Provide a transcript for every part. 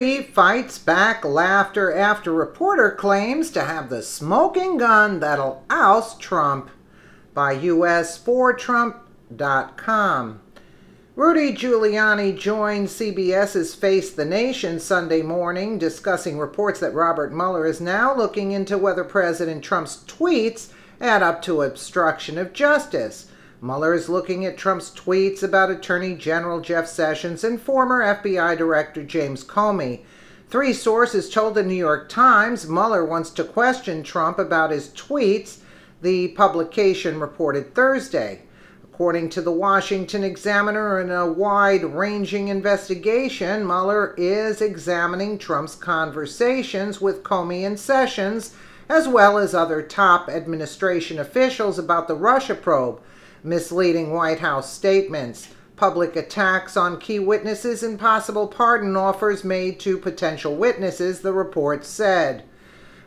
He fights back laughter after reporter claims to have the smoking gun that'll oust Trump by US4Trump.com. Rudy Giuliani joined CBS's Face the Nation Sunday morning discussing reports that Robert Mueller is now looking into whether President Trump's tweets add up to obstruction of justice. Mueller is looking at Trump's tweets about Attorney General Jeff Sessions and former FBI Director James Comey. Three sources told the New York Times Mueller wants to question Trump about his tweets, the publication reported Thursday. According to the Washington Examiner, in a wide-ranging investigation, Mueller is examining Trump's conversations with Comey and Sessions, as well as other top administration officials about the Russia probe, misleading White House statements, public attacks on key witnesses, and possible pardon offers made to potential witnesses, the report said.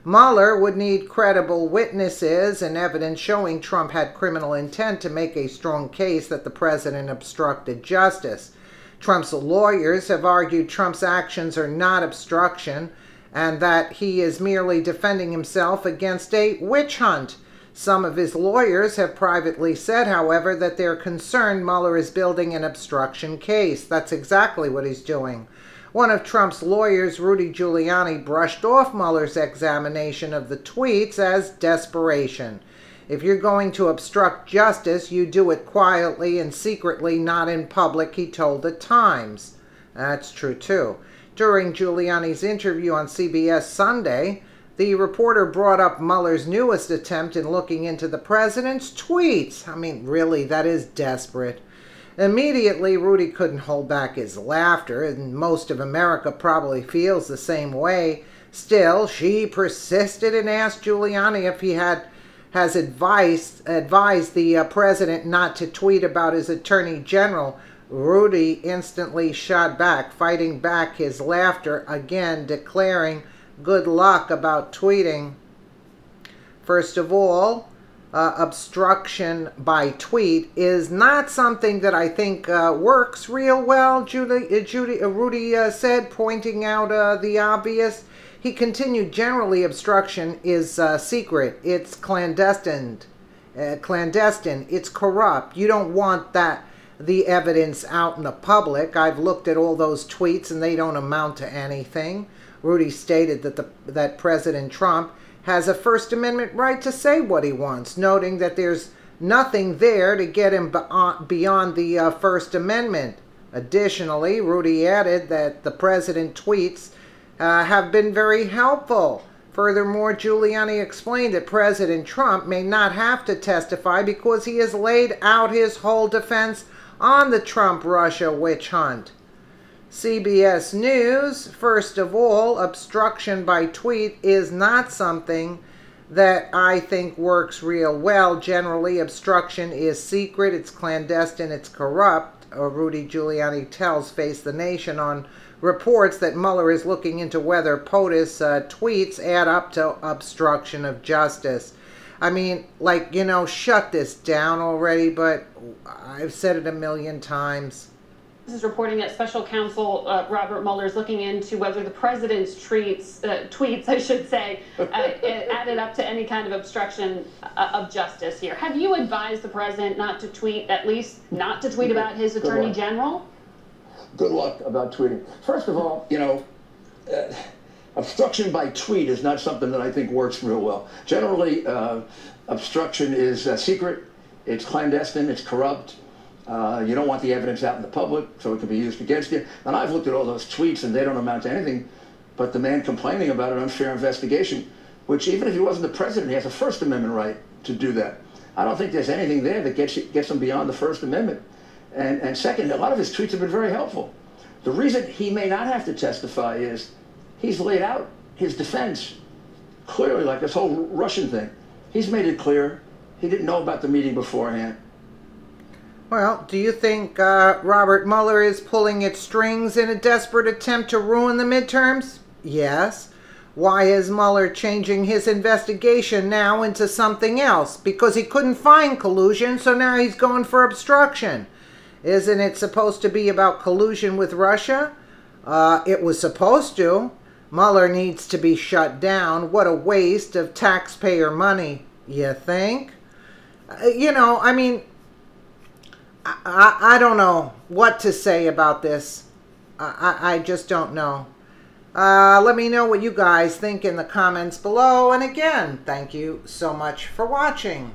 Mueller would need credible witnesses and evidence showing Trump had criminal intent to make a strong case that the president obstructed justice. Trump's lawyers have argued Trump's actions are not obstruction and that he is merely defending himself against a witch hunt. Some of his lawyers have privately said, however, that they're concerned Mueller is building an obstruction case. That's exactly what he's doing. One of Trump's lawyers, Rudy Giuliani, brushed off Mueller's examination of the tweets as desperation. If you're going to obstruct justice, you do it quietly and secretly, not in public, he told the Times. That's true, too. During Giuliani's interview on CBS Sunday, the reporter brought up Mueller's newest attempt in looking into the president's tweets. I mean, really, that is desperate. Immediately, Rudy couldn't hold back his laughter, and most of America probably feels the same way. Still, she persisted and asked Giuliani if he has advised the president not to tweet about his attorney general. Rudy instantly shot back, fighting back his laughter again, declaring good luck about tweeting. First of all, obstruction by tweet is not something that I think works real well, Rudy said, pointing out the obvious. He continued, generally obstruction is secret, it's clandestine, it's corrupt. You don't want the evidence out in the public. I've looked at all those tweets and they don't amount to anything. Rudy stated that President Trump has a First Amendment right to say what he wants, noting that there's nothing there to get him beyond the First Amendment. Additionally, Rudy added that the president's tweets have been very helpful. Furthermore, Giuliani explained that President Trump may not have to testify because he has laid out his whole defense on the Trump-Russia witch hunt. CBS News, first of all, obstruction by tweet is not something that I think works real well. Generally, obstruction is secret, it's clandestine, it's corrupt. Rudy Giuliani tells Face the Nation on reports that Mueller is looking into whether POTUS tweets add up to obstruction of justice. I mean, shut this down already, but I've said it a million times. This is reporting that Special Counsel Robert Mueller is looking into whether the president's tweets, I should say, added up to any kind of obstruction of justice here. Have you advised the president not to tweet, at least not to tweet about his attorney general? Good luck about tweeting. First of all, obstruction by tweet is not something that I think works real well. Generally, obstruction is secret, it's clandestine, it's corrupt. You don't want the evidence out in the public, so it can be used against you. And I've looked at all those tweets, and they don't amount to anything but the man complaining about an unfair investigation, which even if he wasn't the president, he has a First Amendment right to do that. I don't think there's anything there that gets him beyond the First Amendment. And second, a lot of his tweets have been very helpful. The reason he may not have to testify is he's laid out his defense clearly, like this whole Russian thing. He's made it clear he didn't know about the meeting beforehand. Well, do you think Robert Mueller is pulling at strings in a desperate attempt to ruin the midterms? Yes. Why is Mueller changing his investigation now into something else? Because he couldn't find collusion, so now he's going for obstruction. Isn't it supposed to be about collusion with Russia? It was supposed to. Mueller needs to be shut down. What a waste of taxpayer money, you think? I mean, I don't know what to say about this. I just don't know. Let me know what you guys think in the comments below. And again, thank you so much for watching.